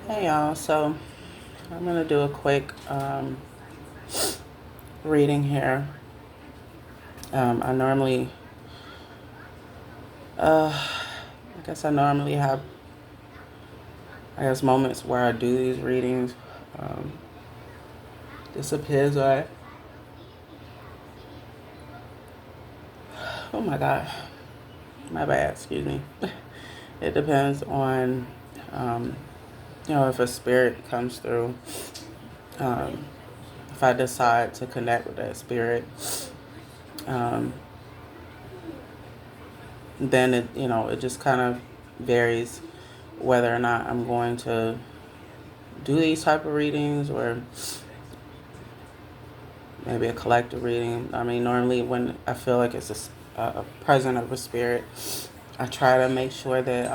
Hey y'all, so I'm gonna do a quick reading here. I normally, I guess I normally have, moments where I do these readings. Um, this appears like, oh my God, my bad, excuse me. It depends on, um, if a spirit comes through, um, if I decide to connect with that spirit, um, then it just kind of varies whether or not I'm going to do these type of readings or maybe a collective reading. I mean, normally when I feel like it's a present of a spirit, I try to make sure that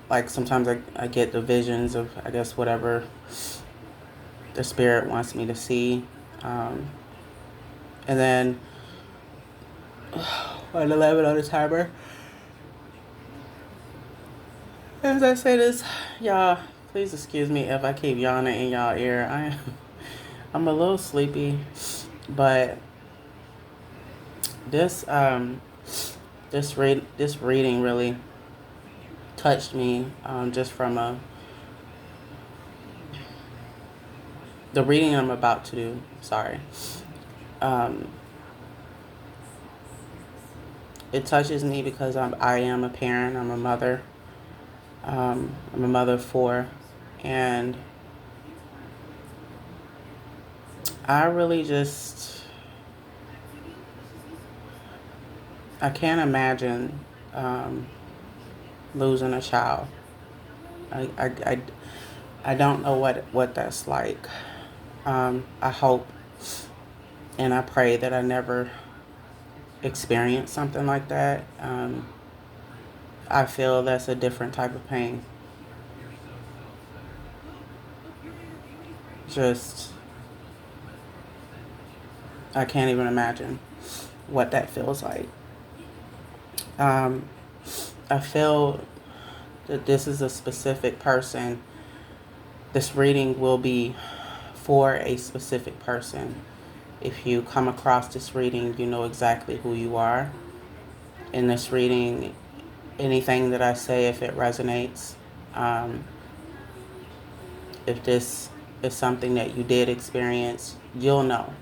like sometimes I get the visions of, I guess, whatever the spirit wants me to see. Um, and then on 11 on the timer, as I say this, y'all, please excuse me if I keep yawning in y'all ear. I'm a little sleepy, but this this reading really touched me, just from the reading I'm about to do. Sorry, um, it touches me because I am a parent. I'm a mother. I'm a mother of four, and I really just I can't imagine um, losing a child. I, I, I, I don't know what that's like. I hope and I pray that I never experience something like that. I feel that's a different type of pain. Just, I can't even imagine what that feels like. Um, I feel that this is a specific person. This reading will be for a specific person. If you come across this reading, you know exactly who you are. In this reading, anything that I say, if it resonates, um, if this is something that you did experience, you'll know.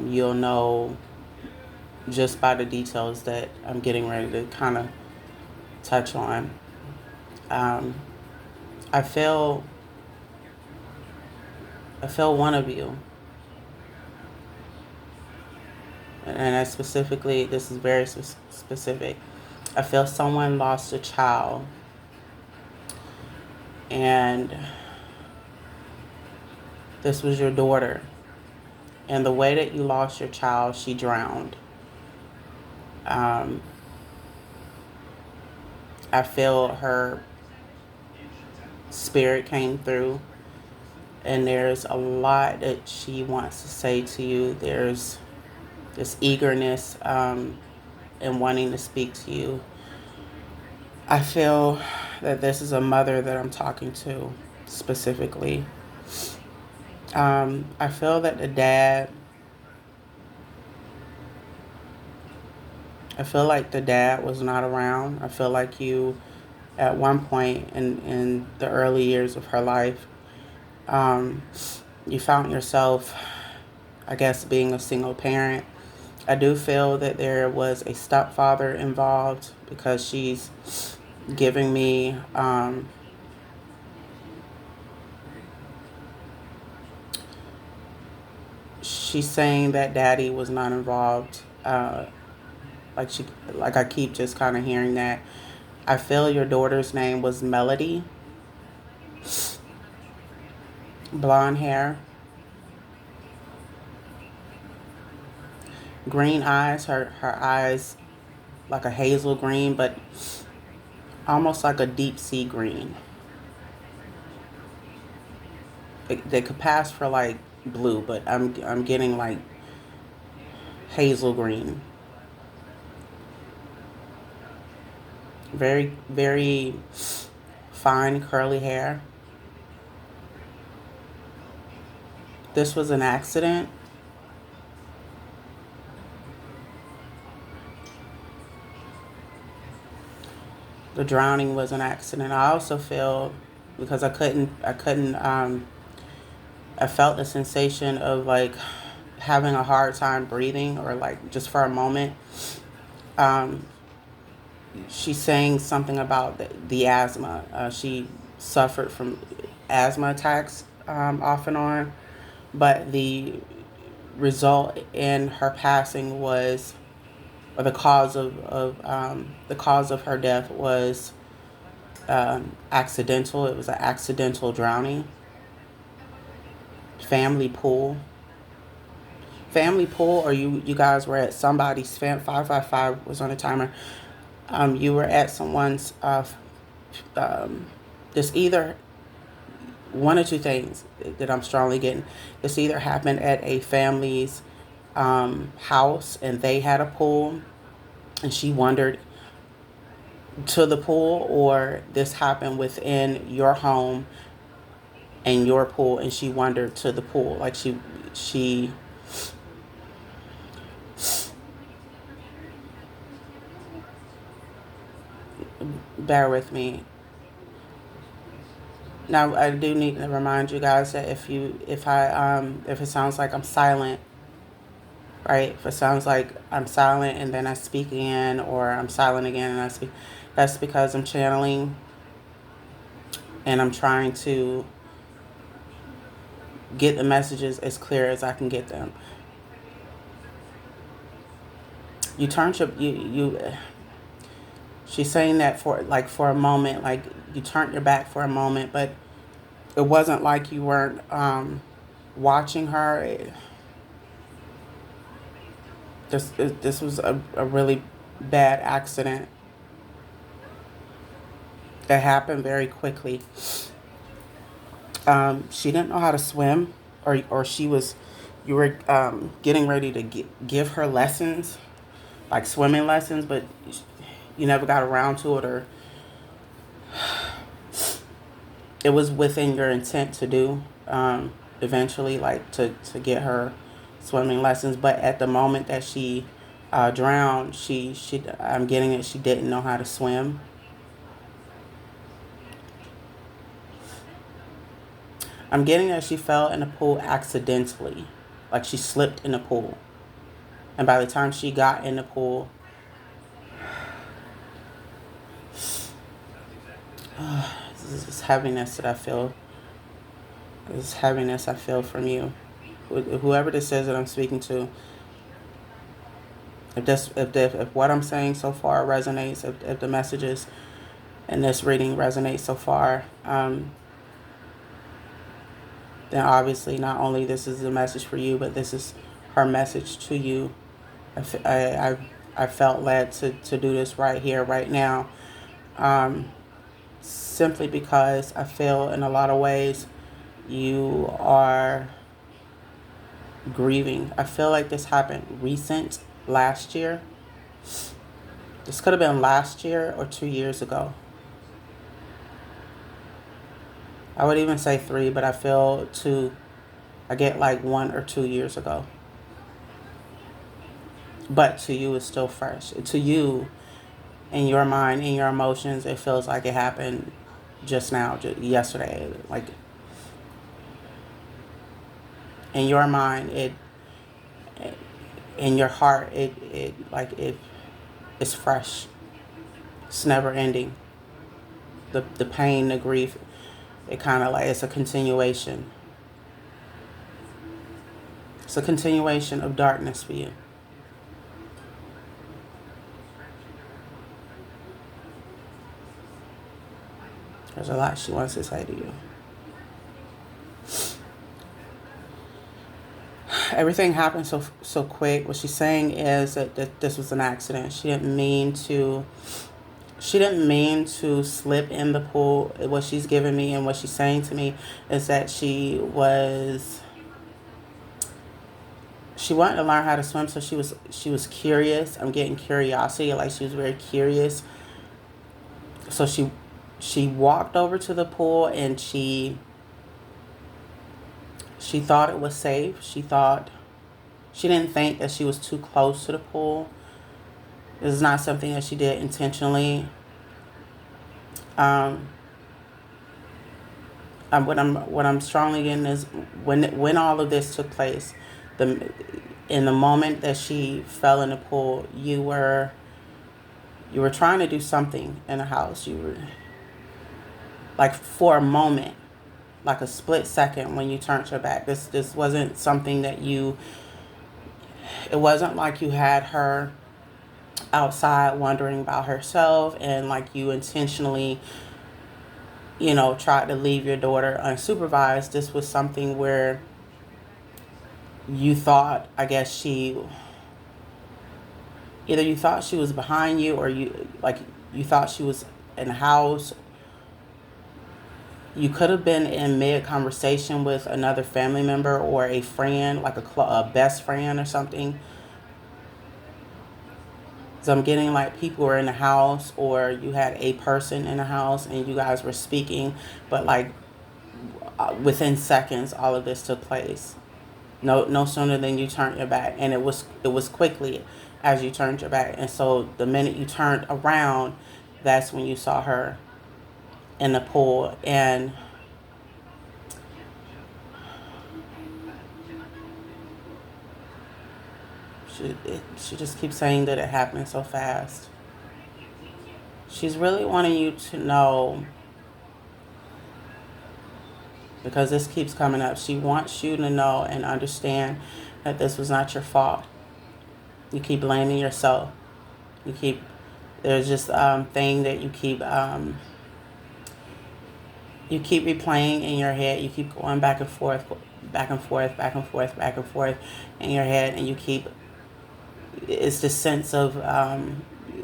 You'll know just by the details that I'm getting ready to kind of touch on. Um, I feel one of you, and I specifically, this is very specific. I feel someone lost a child, and this was your daughter. And the way that you lost your child, she drowned. Um, I feel her spirit came through, and there's a lot that she wants to say to you. There's this eagerness, and wanting to speak to you. I feel that this is a mother that I'm talking to specifically. I feel that the dad, I feel like the dad was not around. I feel like you, at one point in the early years of her life, um, you found yourself, I guess, being a single parent. I do feel that there was a stepfather involved because she's giving me, she's saying that daddy was not involved. Like I keep just kind of hearing that. I feel your daughter's name was Melody. Blonde hair, green eyes. Her eyes like a hazel green, but almost like a deep sea green. They could pass for like blue, but I'm getting like hazel green. Very, very fine curly hair. This was an accident. The drowning was an accident. I also feel, because I felt the sensation of like having a hard time breathing, or like just for a moment. Um, she's saying something about the asthma. She suffered from asthma attacks off and on, but the result in her passing was, or the cause of her death was accidental. It was an accidental drowning. Family pool. Family pool, or you guys were at somebody's 555 was on a timer. You were at someone's. This either one or two things that I'm strongly getting. This either happened at a family's house and they had a pool, and she wandered to the pool, or this happened within your home and your pool, and she wandered to the pool. Like she bear with me. Now I do need to remind you guys that if it sounds like I'm silent, right? If it sounds like I'm silent and then I speak again, or I'm silent again and I speak, that's because I'm channeling and I'm trying to get the messages as clear as I can get them. You turned your you she's saying that for a moment, like you turned your back for a moment, but it wasn't like you weren't watching her. This was a really bad accident that happened very quickly. She didn't know how to swim, or you were getting ready to give her lessons, like swimming lessons, but you never got around to it, or it was within your intent to do eventually, like to get her swimming lessons. But at the moment that she drowned, I'm getting it. She didn't know how to swim. I'm getting that she fell in the pool accidentally, like she slipped in the pool, and by the time she got in the pool, this heaviness that I feel. This heaviness I feel from you. Whoever this is that I'm speaking to, if what I'm saying so far resonates, if the messages in this reading resonate so far, then obviously not only this is a message for you, but this is her message to you. I felt led to do this right here, right now, simply because I feel in a lot of ways you are grieving. I feel like this happened last year. This could have been last year or 2 years ago. I would even say 3, but I feel I get like 1 or 2 years ago. But to you, it's still fresh. To you, in your mind, in your emotions, it feels like it happened just now, just yesterday. Like in your mind, in your heart, it's fresh. It's never ending. The pain, the grief, it kind of like it's a continuation. It's a continuation of darkness for you. There's a lot she wants to say to you. Everything happened so quick. What she's saying is that this was an accident. She didn't mean to slip in the pool. What she's giving me and what she's saying to me is that she wanted to learn how to swim, so she was curious. I'm getting curiosity, like she was very curious So she walked over to the pool, and she thought it was safe. She didn't think that she was too close to the pool. This is not something that she did intentionally. Um, what I'm strongly getting is when all of this took place, in the moment that she fell in the pool, you were trying to do something in the house. You were like, for a moment, like a split second, when you turned your back. This wasn't something that you. It wasn't like you had her outside wondering about herself, and like you intentionally, tried to leave your daughter unsupervised. This was something where you thought, I guess, either you thought she was behind you, or you thought she was in the house. You could have been in mid conversation with another family member or a friend, like a best friend or something. So I'm getting like people were in the house, or you had a person in the house and you guys were speaking, but like within seconds, all of this took place. No sooner than you turned your back, and it was quickly as you turned your back. And so the minute you turned around, that's when you saw her in the pool. And she just keeps saying that it happened so fast. She's really wanting you to know, because this keeps coming up. She wants you to know and understand that this was not your fault. You keep blaming yourself. There's just thing that you keep replaying in your head. You keep going back and forth, back and forth, back and forth, back and forth in your head, and it's this sense of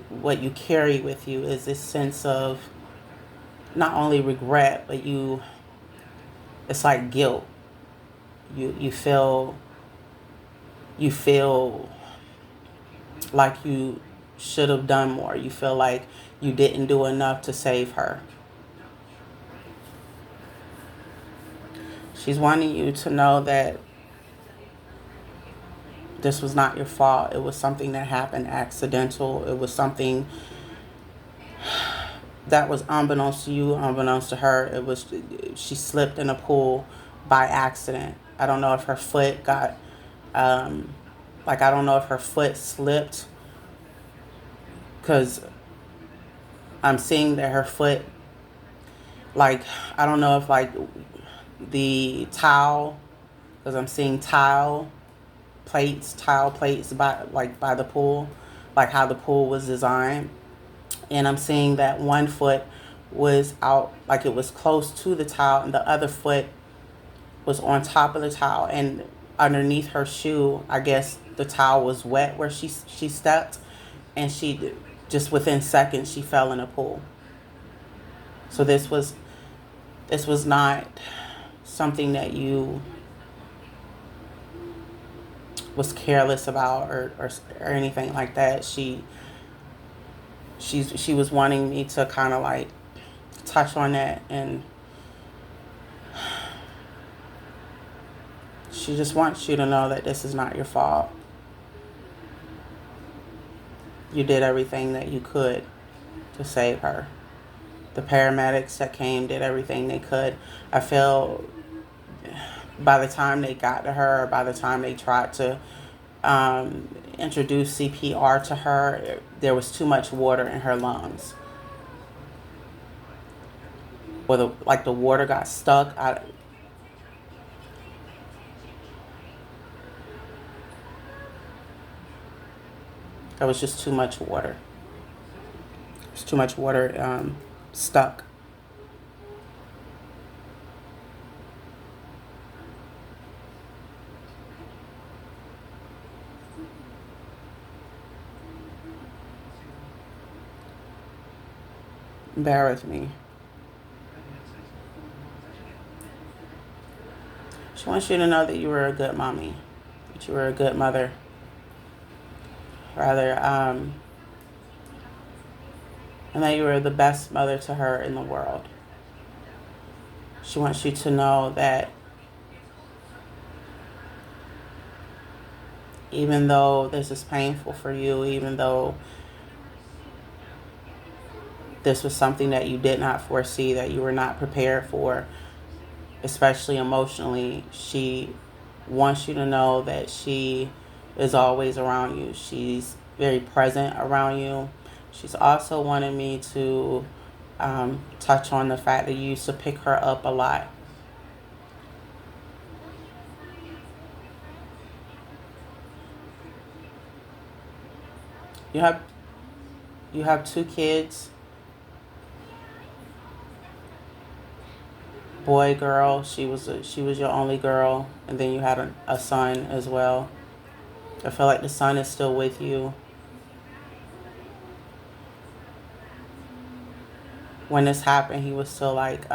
what you carry with you is this sense of not only regret, but it's like guilt. You feel like you should have done more. You feel like you didn't do enough to save her. She's wanting you to know that this was not your fault. It was something that happened accidental. It was something that was unbeknownst to you, unbeknownst to her. She slipped in a pool by accident. I don't know if her foot I don't know if her foot slipped, because I'm seeing that her foot, like, I don't know if like the tile, because I'm seeing tile plates by the pool, like how the pool was designed. And I'm seeing that one foot was out, like it was close to the tile, and the other foot was on top of the tile, and underneath her shoe, I guess the tile was wet where she stepped, and she just within seconds she fell in a pool. So this was not something that you was careless about, or anything like that. She was wanting me to kind of like touch on that, and she just wants you to know that this is not your fault. You did everything that you could to save her. The paramedics that came did everything they could. I feel by the time they got to her, or by the time they tried to introduce CPR to her, there was too much water in her lungs. Or the water got stuck. There was just too much water. There's too much water stuck. Bear with me. She wants you to know that you were a good mommy, that you were a good mother. Rather, and and that you are the best mother to her in the world. She wants you to know that even though this is painful for you, even though this was something that you did not foresee, that you were not prepared for, especially emotionally, she wants you to know that she is always around you. She's very present around you. She's also wanted me to touch on the fact that you used to pick her up a lot. You have two kids, boy, girl. She was your only girl, and then you had a son as well. I feel like the son is still with you. When this happened, he was still like,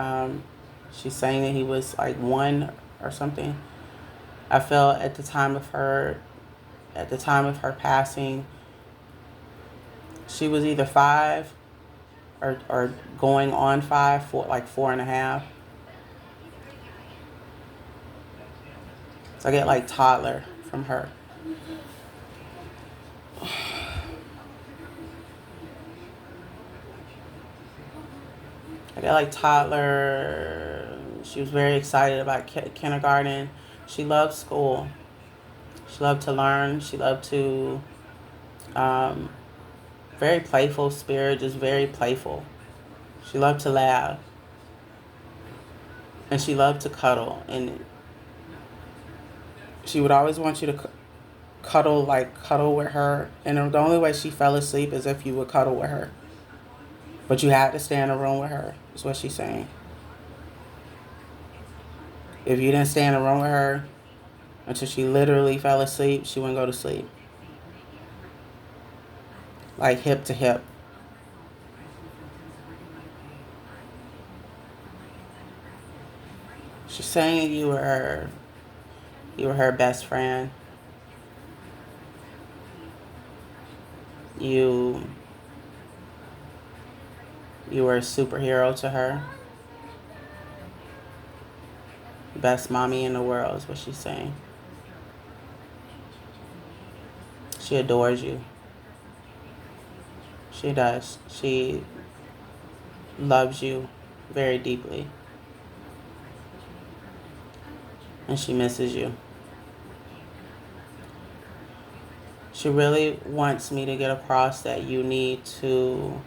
she's saying that he was like 1 or something. I felt at the time of her passing, she was either 5 or going on 5, for like 4.5. So I get like toddler from her. I got like toddler. She was very excited about kindergarten. She loved school. She loved to learn. She loved to, very playful spirit, just very playful. She loved to laugh. And she loved to cuddle. And she would always want you to cuddle with her. And the only way she fell asleep is if you would cuddle with her. But you had to stay in a room with her, is what she's saying. If you didn't stay in a room with her until she literally fell asleep, she wouldn't go to sleep. Like hip to hip. She's saying you were her best friend. You were a superhero to her. Best mommy in the world is what she's saying. She adores you. She does. She loves you very deeply. And she misses you. She really wants me to get across that you need to,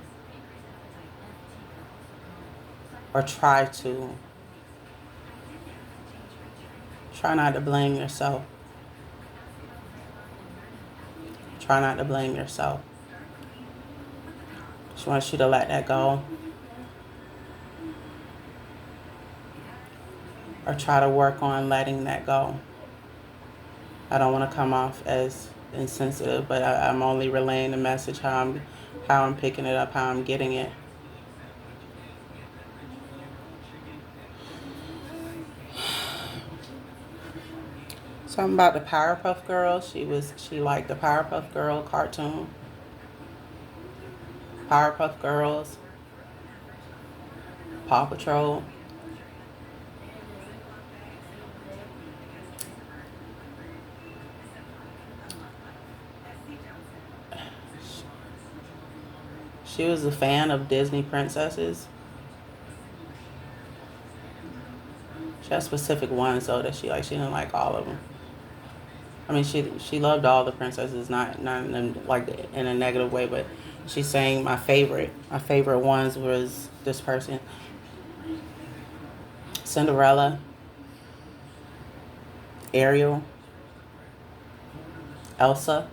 or try not to blame yourself. Try not to blame yourself. She wants you to let that go. Or try to work on letting that go. I don't want to come off as insensitive, but I'm only relaying the message, how I'm picking it up, how I'm getting it. Something about the Powerpuff Girls. She liked the Powerpuff Girl cartoon. Powerpuff Girls. Paw Patrol. She was a fan of Disney princesses. She has specific ones though that she liked. She didn't like all of them. I mean, she loved all the princesses, not in a negative way, but she's saying my favorite ones was this person: Cinderella, Ariel, Elsa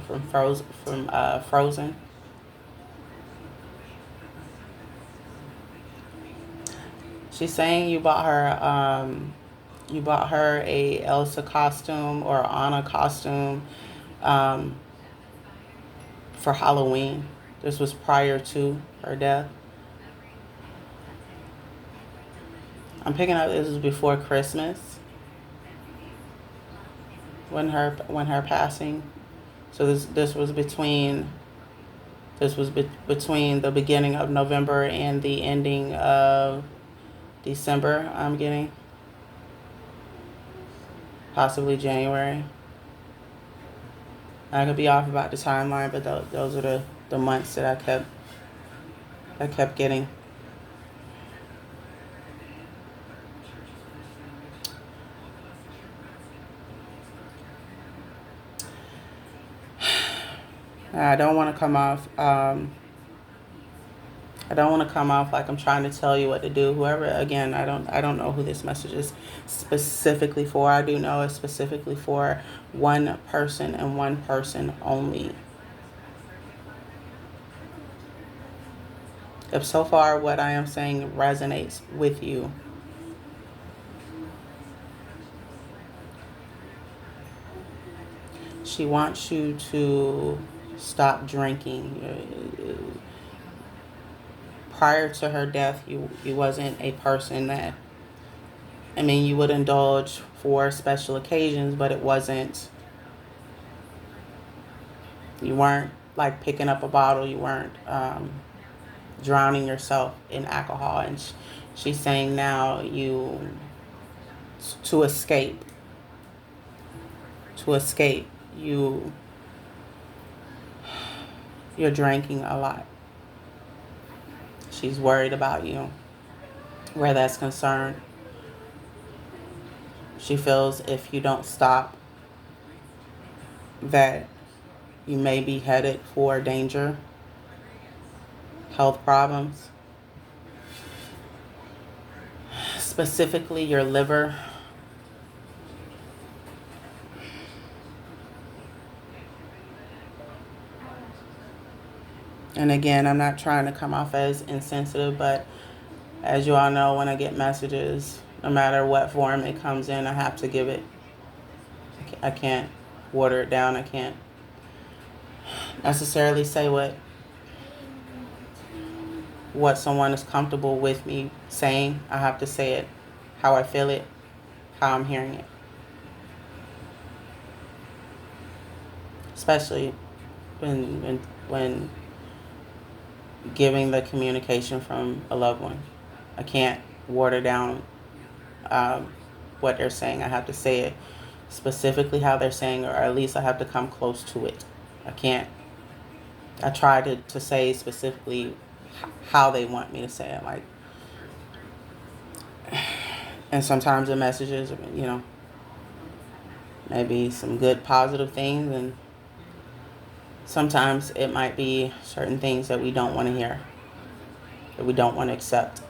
from Frozen. She's saying you bought her a Elsa costume or Anna costume for Halloween. This was prior to her death. I'm picking up this was before Christmas when her passing. So between the beginning of November and the ending of December. I'm getting possibly January. I could be off about the timeline, but those are the months that I kept getting. I don't want to come off. I don't want to come off like I'm trying to tell you what to do. Whoever, again, I don't know who this message is specifically for. I do know it's specifically for one person and one person only. If so far what I am saying resonates with you, she wants you to stop drinking. Prior to her death, you wasn't a person that, I mean, you would indulge for special occasions, but you weren't like picking up a bottle, you weren't drowning yourself in alcohol. And she's saying now to escape, you, you're drinking a lot. She's worried about you where that's concerned. She feels if you don't stop, that you may be headed for danger, health problems, specifically your liver. And again, I'm not trying to come off as insensitive, but as you all know, when I get messages, no matter what form it comes in, I have to give it. I can't water it down. I can't necessarily say what someone is comfortable with me saying. I have to say it how I feel it, how I'm hearing it. Especially when giving the communication from a loved one. I can't water down what they're saying. I have to say it specifically how they're saying, or at least I have to come close to it. I try to say specifically how they want me to say it. Like, and sometimes the messages, maybe some good positive things, and sometimes it might be certain things that we don't want to hear, that we don't want to accept.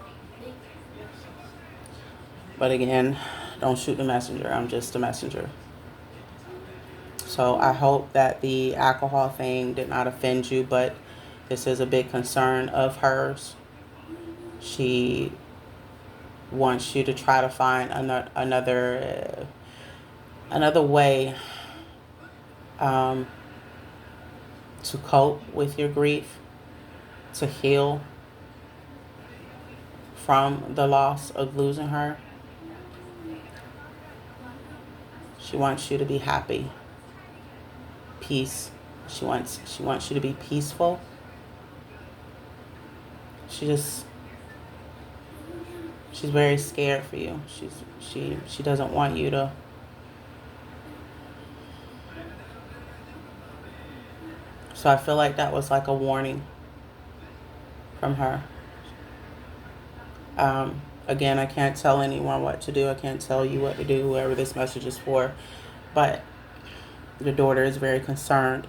But again, don't shoot the messenger. I'm just a messenger. So I hope that the alcohol thing did not offend you, but this is a big concern of hers. She wants you to try to find another way to cope with your grief, to heal from the loss of losing her. She wants you to be happy, peace. She wants you to be peaceful. She's very scared for you. She doesn't want you to. So I feel like that was like a warning from her. Again, I can't tell anyone what to do. I can't tell you what to do, whoever this message is for. But your daughter is very concerned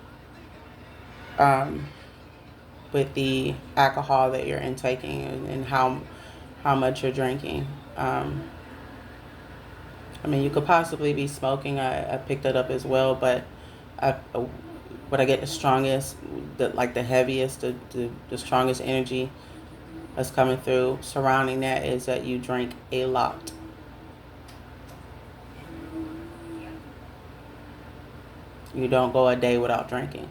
with the alcohol that you're intaking and how much you're drinking. I mean, you could possibly be smoking. I picked that up as well, but what I get the strongest, the heaviest, the strongest energy that's coming through surrounding that is that you drink a lot. You don't go a day without drinking.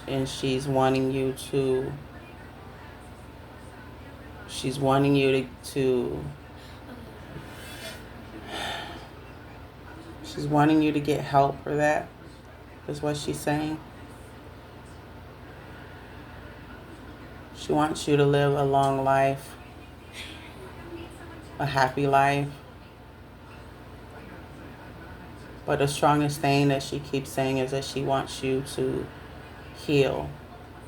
And she's wanting you to She's wanting you to get help for that, is what she's saying. She wants you to live a long life, a happy life. But the strongest thing that she keeps saying is that she wants you to heal.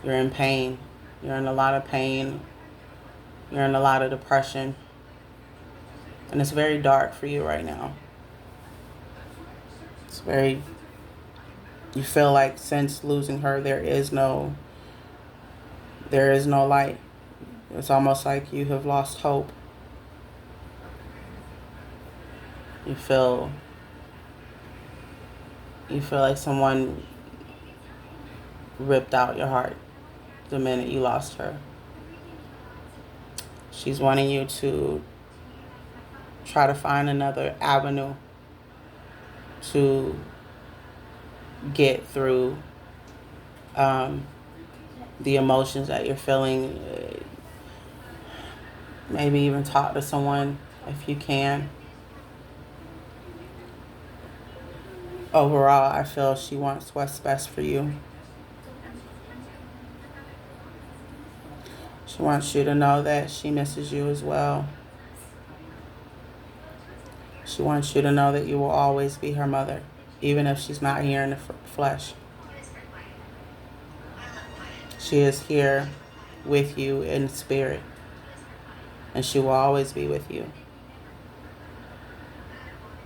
You're in pain. You're in a lot of pain. You're in a lot of depression. And it's very dark for you right now. It's very, you feel like since losing her, there is no light. It's almost like you have lost hope. You feel like someone ripped out your heart the minute you lost her. She's wanting you to try to find another avenue to get through the emotions that you're feeling. Maybe even talk to someone if you can. Overall, I feel she wants what's best for you. She wants you to know that she misses you as well. She wants you to know that you will always be her mother, even if she's not here in the flesh. She is here with you in spirit, and she will always be with you.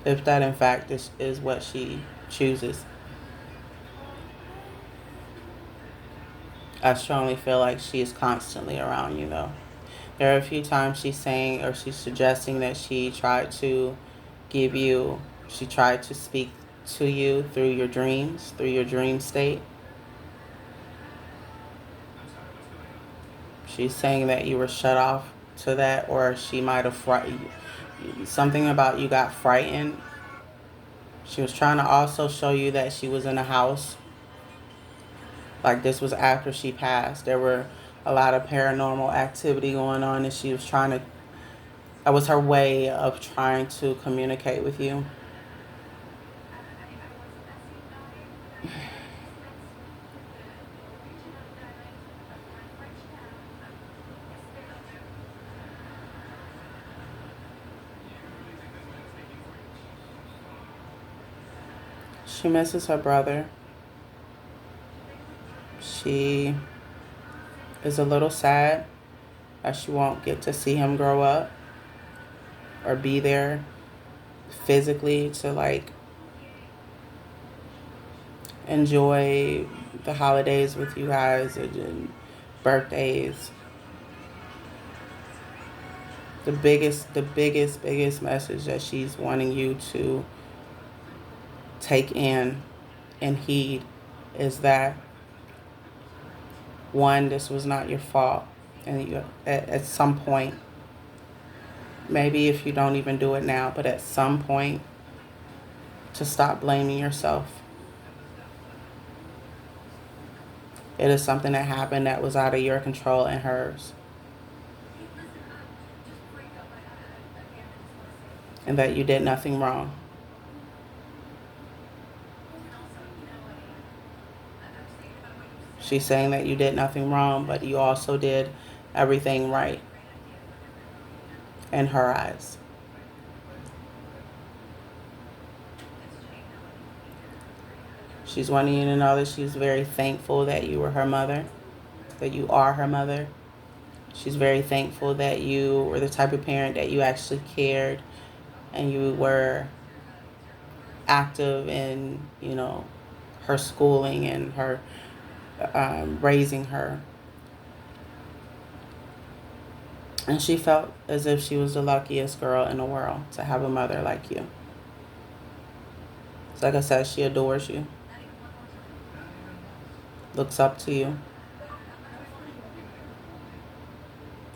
If that, in fact, is what she chooses. I strongly feel like she is constantly around you, though. There are a few times she's saying, or she's suggesting that she tried to speak to you through your dreams, through your dream state. She's saying that you were shut off to that, or she might have something about you got frightened. She was trying to also show you that she was in a house. Like this was after she passed. There were a lot of paranormal activity going on, and she was that was her way of trying to communicate with you. She misses her brother. She is a little sad that she won't get to see him grow up or be there physically to enjoy the holidays with you guys and birthdays. The biggest message that she's wanting you to take in and heed is that, one, this was not your fault, and you at some point, maybe if you don't even do it now, but at some point, to stop blaming yourself. It is something that happened that was out of your control and hers, and that you did nothing wrong. She's saying that you did nothing wrong, but you also did everything right in her eyes. She's wanting you to know that she's very thankful that you were her mother, that you are her mother. She's very thankful that you were the type of parent that you actually cared and you were active in, her schooling and her raising her. And she felt as if she was the luckiest girl in the world to have a mother like you. So like I said, she adores you, looks up to you.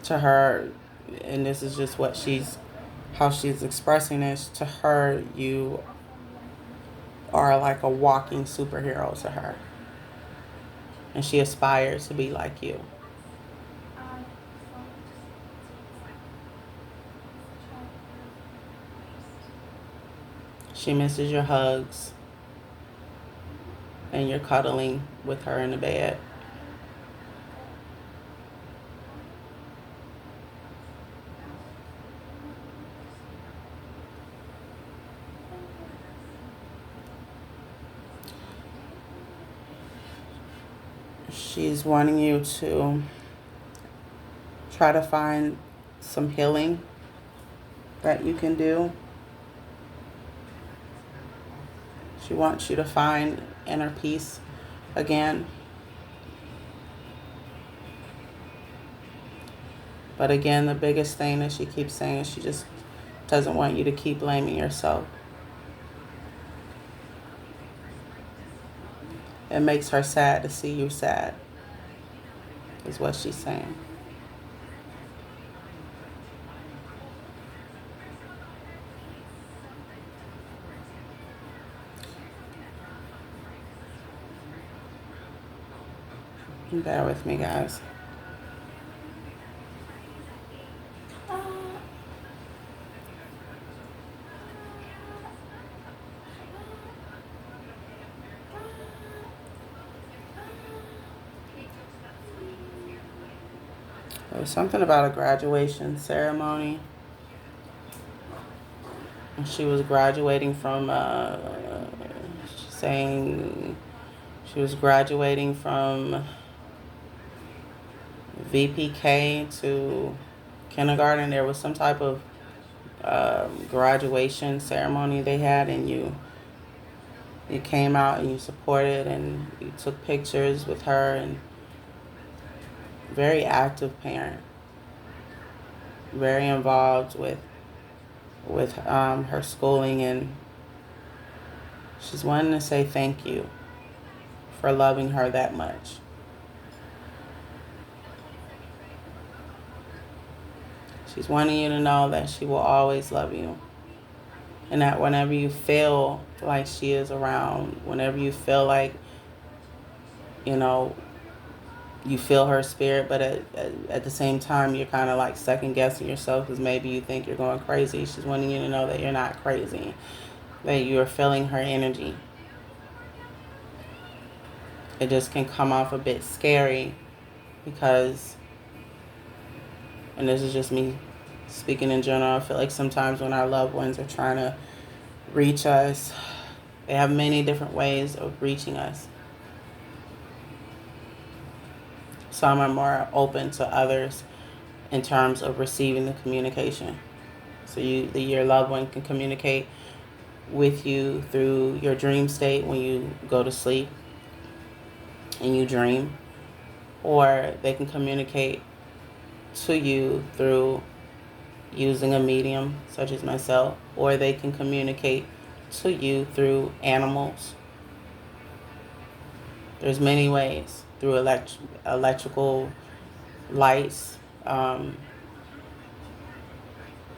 To her, and this is just how she's expressing this, to her, you are like a walking superhero to her. And she aspires to be like you. She misses your hugs and your cuddling with her in the bed. She's wanting you to try to find some healing that you can do. She wants you to find inner peace again. But again, the biggest thing that she keeps saying is she just doesn't want you to keep blaming yourself. It makes her sad to see you sad, is what she's saying. Bear with me, guys. There was something about a graduation ceremony. She was graduating from, saying she was graduating from VPK to kindergarten. There was some type of graduation ceremony they had, and you came out and you supported and you took pictures with her, and very active parent, very involved with her schooling, and she's wanting to say thank you for loving her that much. She's wanting you to know that she will always love you, and that whenever you feel like she is around, whenever you feel like, you feel her spirit, but at the same time, you're kind of like second guessing yourself because maybe you think you're going crazy. She's wanting you to know that you're not crazy, that you are feeling her energy. It just can come off a bit scary because, and this is just me speaking in general, I feel like sometimes when our loved ones are trying to reach us, they have many different ways of reaching us. Some are more open to others in terms of receiving the communication. So your loved one can communicate with you through your dream state when you go to sleep and you dream, or they can communicate to you through using a medium such as myself, or they can communicate to you through animals. There's many ways, through electrical lights.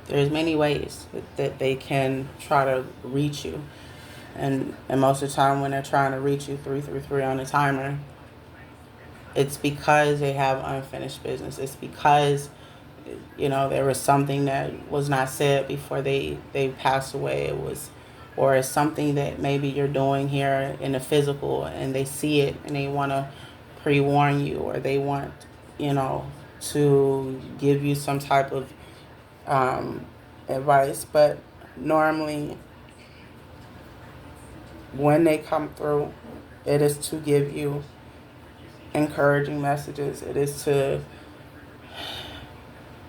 There's many ways that they can try to reach you. And most of the time when they're trying to reach you 333 on the timer, it's because they have unfinished business. It's because, there was something that was not said before they passed away. Or it's something that maybe you're doing here in the physical and they see it and they want to pre-warn you, or they want, to give you some type of advice. But normally when they come through, it is to give you encouraging messages. It is to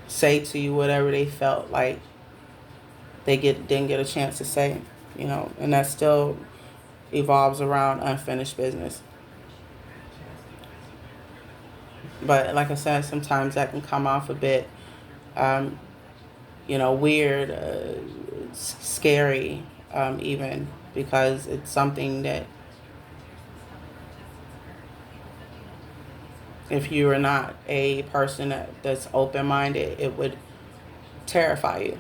say to you whatever they felt like they didn't get a chance to say, and that still evolves around unfinished business. But like I said, sometimes that can come off a bit, weird, scary, even because it's something that if you are not a person that's open-minded, it would terrify you.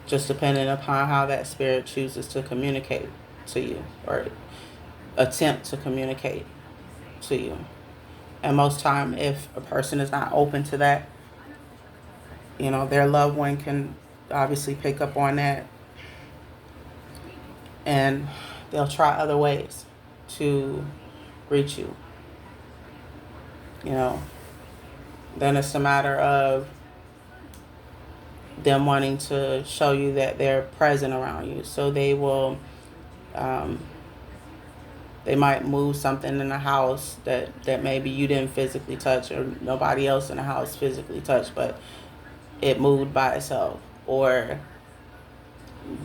Just depending upon how that spirit chooses to communicate to you or attempt to communicate to you. And most time, if a person is not open to that, their loved one can obviously pick up on that and they'll try other ways to reach you. You know, then it's a matter of them wanting to show you that they're present around you. So they will, um, they might move something in the house that maybe you didn't physically touch, or nobody else in the house physically touched, but it moved by itself. Or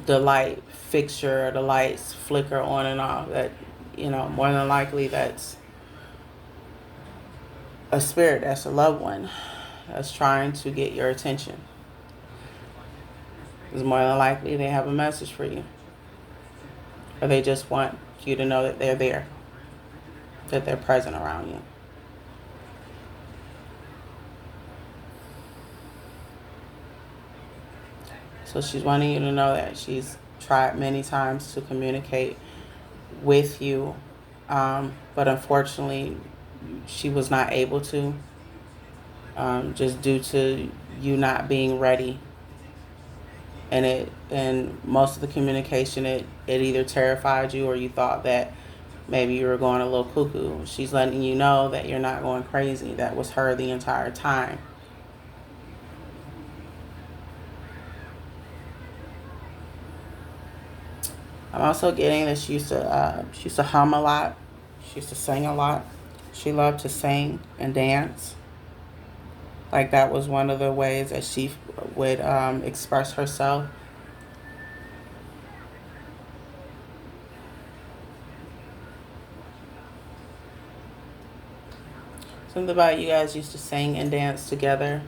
the light fixture, or the lights flicker on and off. That, more than likely that's a spirit, that's a loved one that's trying to get your attention. It's more than likely they have a message for you, or they just want you to know that they're there, that they're present around you. So she's wanting you to know that she's tried many times to communicate with you, but unfortunately she was not able to, just due to you not being ready. And most of the communication, it either terrified you, or you thought that maybe you were going a little cuckoo. She's letting you know that you're not going crazy. That was her the entire time. I'm also getting that she used to hum a lot. She used to sing a lot. She loved to sing and dance. Like that was one of the ways that she would express herself. Something about you guys used to sing and dance together.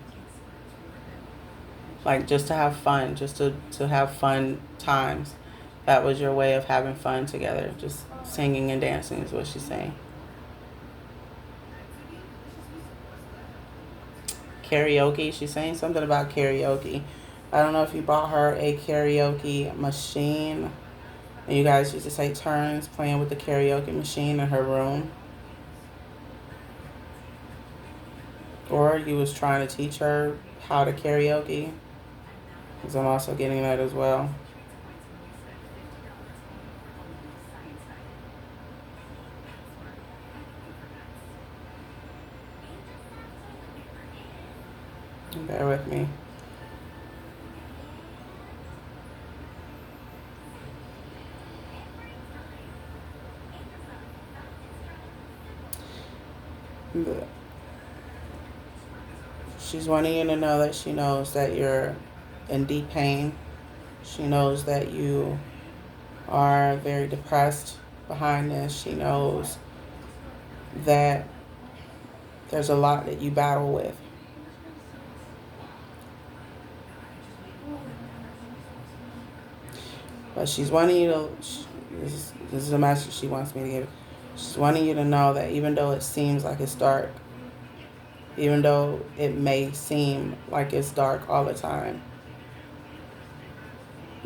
Like just to have fun, just to have fun times. That was your way of having fun together. Just singing and dancing is what she's saying. Karaoke. She's saying something about karaoke. I don't know if you bought her a karaoke machine, and you guys used to take turns playing with the karaoke machine in her room. Or you was trying to teach her how to karaoke. Because I'm also getting that as well. Bear with me. She's wanting you to know that she knows that you're in deep pain. She knows that you are very depressed behind this. She knows that there's a lot that you battle with. But she's wanting you to, this is a message she wants me to give. She's wanting you to know that even though it seems like it's dark, even though it may seem like it's dark all the time,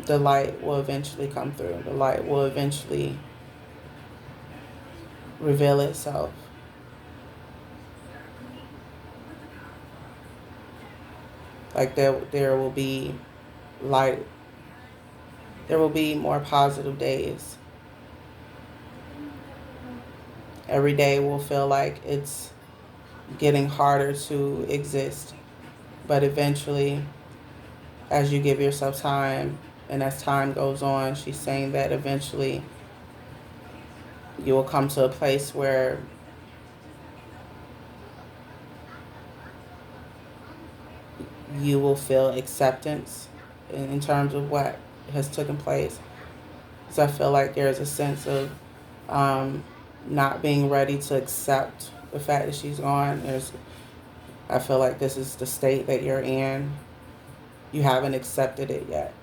the light will eventually come through. The light will eventually reveal itself. Like there will be light. There will be more positive days. Every day will feel like it's getting harder to exist. But eventually, as you give yourself time, and as time goes on, she's saying that eventually you will come to a place where you will feel acceptance in terms of what has taken place. So I feel like there's a sense of not being ready to accept the fact that she's gone. I feel like this is the state that you're in. You haven't accepted it yet.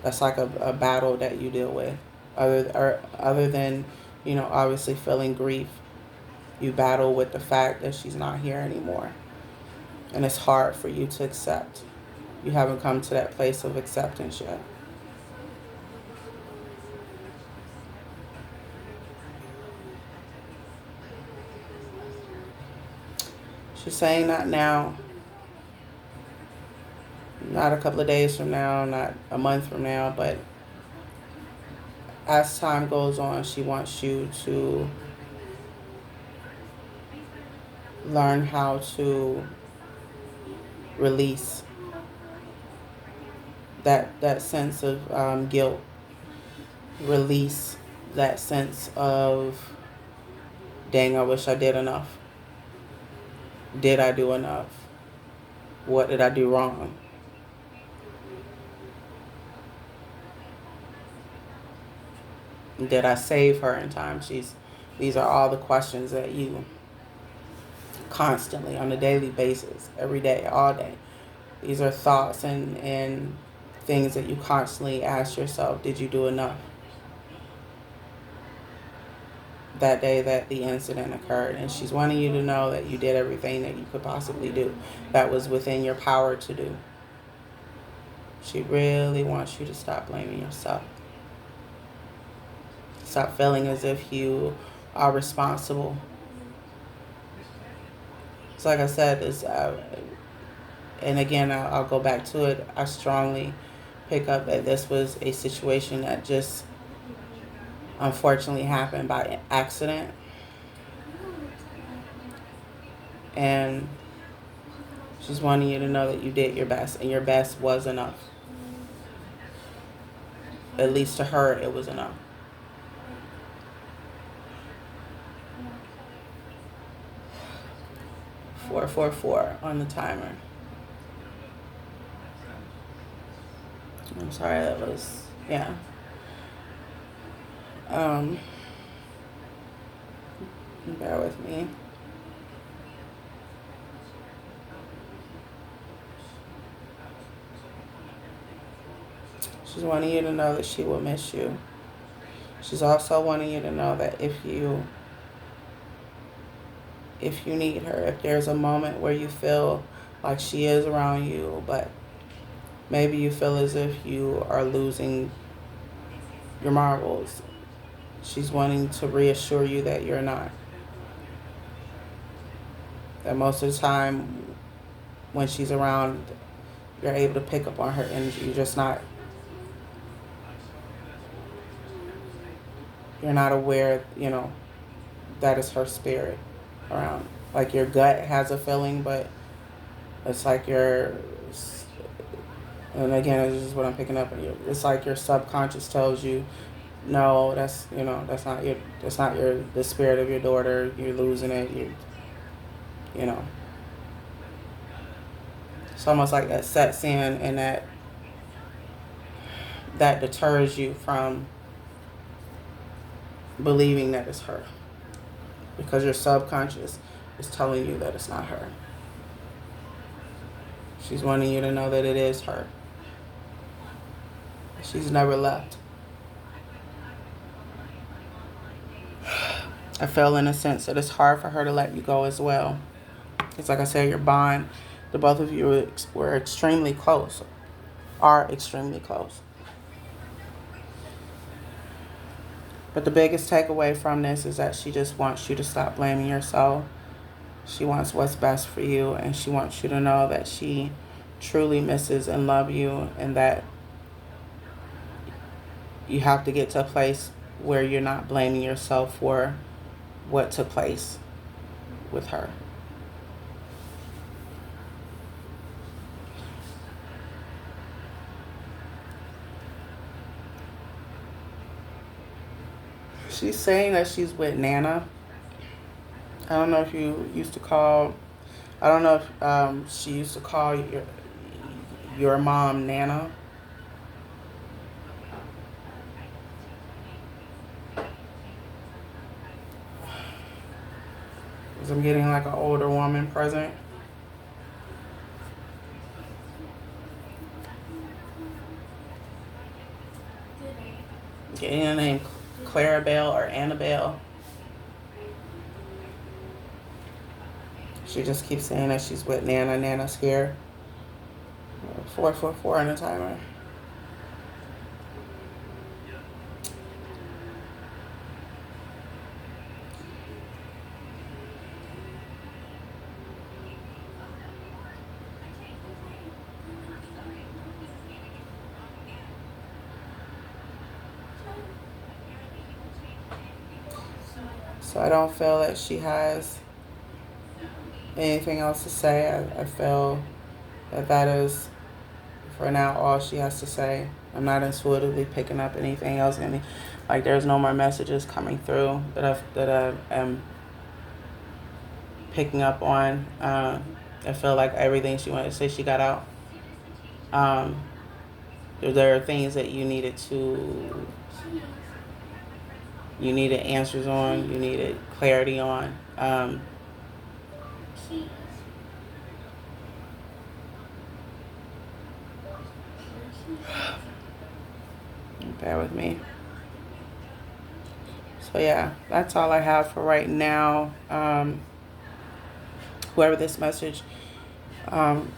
That's like a battle that you deal with. Other than, obviously feeling grief, you battle with the fact that she's not here anymore. And it's hard for you to accept. You haven't come to that place of acceptance yet. She's saying not now. Not a couple of days from now, not a month from now, but as time goes on, she wants you to learn how to release that sense of guilt, release that sense of, dang, I wish I did enough. Did I do enough? What did I do wrong? Did I save her in time? These are all the questions that you constantly, on a daily basis, every day, all day. These are thoughts and things that you constantly ask yourself. Did you do enough? That day that the incident occurred, and she's wanting you to know that you did everything that you could possibly do that was within your power to do. She really wants you to stop blaming yourself. Stop feeling as if you are responsible. So like I said, and again, I'll go back to it. I strongly pick up that this was a situation that just unfortunately happened by accident. And she's wanting you to know that you did your best, and your best was enough. At least to her, it was enough. "444" on the timer. I'm sorry, that was, yeah. Bear with me. She's wanting you to know that she will miss you. She's also wanting you to know that if you need her, if there's a moment where you feel like she is around you, but maybe you feel as if you are losing your marbles, she's wanting to reassure you that you're not. That most of the time when she's around, you're able to pick up on her energy. You're not aware, that is her spirit around. Like your gut has a feeling, but it's like and again, this is what I'm picking up on you. It's like your subconscious tells you, no, that's that's not the spirit of your daughter. You're losing it. It's almost like that sets in, and that deters you from believing that it's her, because your subconscious is telling you that it's not her. She's wanting you to know that it is her. She's never left. I feel in a sense that it's hard for her to let you go as well. It's like I said, your bond, the both of you were extremely close, are extremely close. But the biggest takeaway from this is that she just wants you to stop blaming yourself. She wants what's best for you, and she wants you to know that she truly misses and loves you, and that you have to get to a place where you're not blaming yourself for what took place with her. She's saying that she's with Nana. I don't know if you used to call. I don't know if she used to call your mom Nana. Because I'm getting like an older woman present. Getting a name Clarabelle or Annabelle. She just keeps saying that she's with Nana. Nana's here. 444 on the timer. So I don't feel that she has anything else to say. I feel that that is, for now, all she has to say. I'm not intuitively picking up anything else. Like, there's no more messages coming through that I am picking up on. I feel like everything she wanted to say, she got out. Um, there are things that you needed answers on, you needed clarity on. Bear with me. So yeah, that's all I have for right now. Whoever this message, um,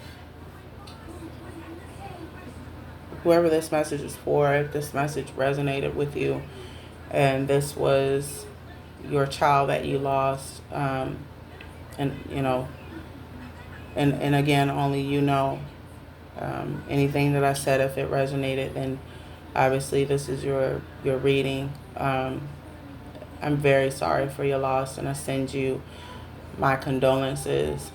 whoever this message is for, if this message resonated with you, and this was your child that you lost, and and again, only you know. Anything that I said, if it resonated, then obviously this is your reading. I'm very sorry for your loss, and I send you my condolences.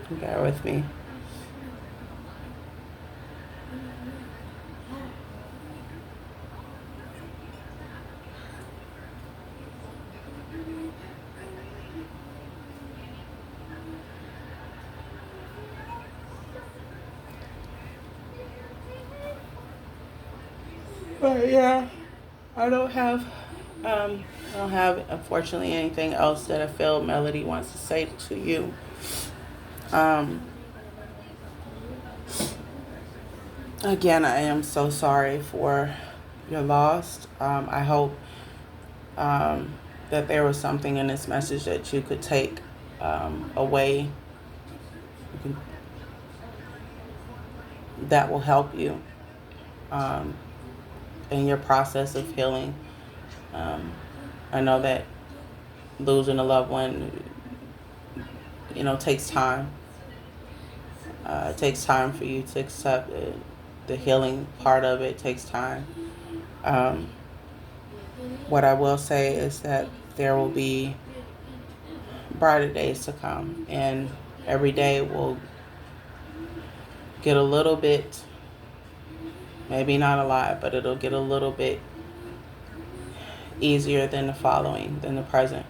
Bear with me. But yeah, I don't have, unfortunately, anything else that I feel Melody wants to say to you. Um, Again, I am so sorry for your loss. I hope that there was something in this message that you could take away that will help you in your process of healing. I know that losing a loved one, takes time. It takes time for you to accept it. The healing part of it takes time. What I will say is that there will be brighter days to come, and every day will get a little bit, maybe not a lot, but it'll get a little bit easier than the present,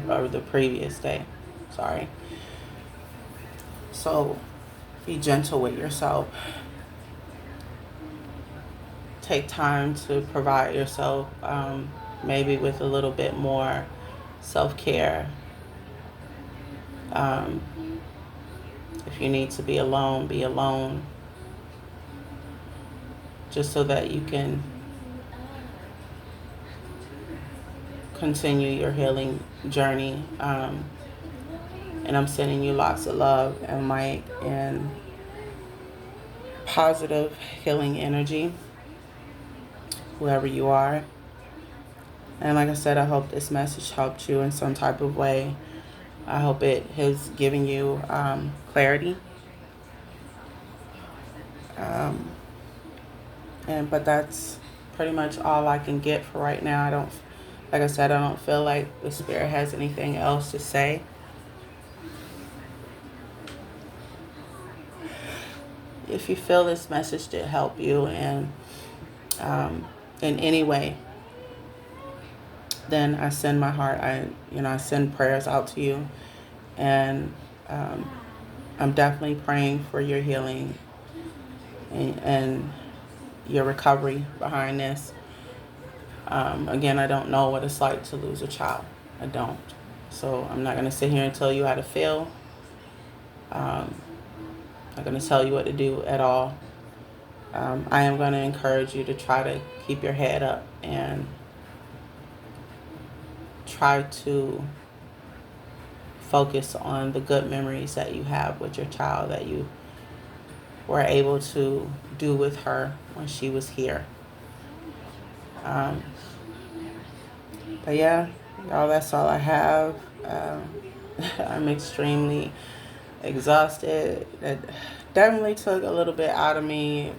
or the previous day. Sorry. So be gentle with yourself. Take time to provide yourself, maybe with a little bit more self-care. If you need to be alone, be alone. Just so that you can continue your healing journey. And I'm sending you lots of love and light and positive healing energy, whoever you are. And like I said, I hope this message helped you in some type of way. I hope it has given you clarity. But that's pretty much all I can get for right now. Like I said, I don't feel like the spirit has anything else to say. If you feel this message did help you and in any way, then I send my heart. I send prayers out to you, and I'm definitely praying for your healing and your recovery behind this. Again, I don't know what it's like to lose a child. I don't. So I'm not going to sit here and tell you how to feel. I'm not going to tell you what to do at all. I am going to encourage you to try to keep your head up and try to focus on the good memories that you have with your child that you were able to do with her when she was here. Um, but yeah, y'all, that's all I have. I'm extremely exhausted. It definitely took a little bit out of me,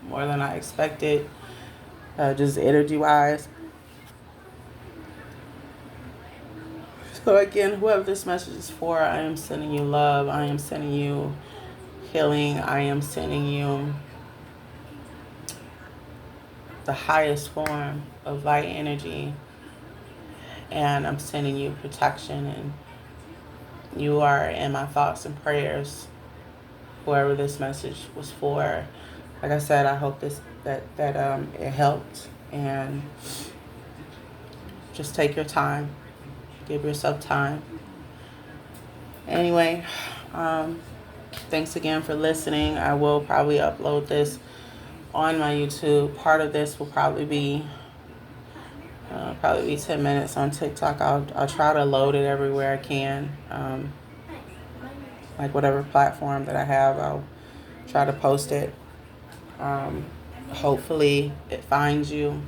more than I expected, just energy wise. So again, whoever this message is for, I am sending you love. I am sending you healing. I am sending you the highest form of light energy. And I'm sending you protection. And you are in my thoughts and prayers, whoever this message was for. Like I said, I hope that it helped. And just take your time. Give yourself time. Anyway, thanks again for listening. I will probably upload this on my YouTube. Part of this will probably be 10 minutes on TikTok. I'll try to load it everywhere I can. Like whatever platform that I have, I'll try to post it. Hopefully it finds you.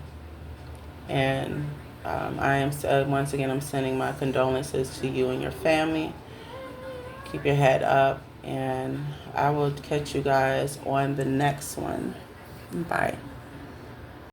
And I am once again, I'm sending my condolences to you and your family. Keep your head up, and I will catch you guys on the next one. Bye.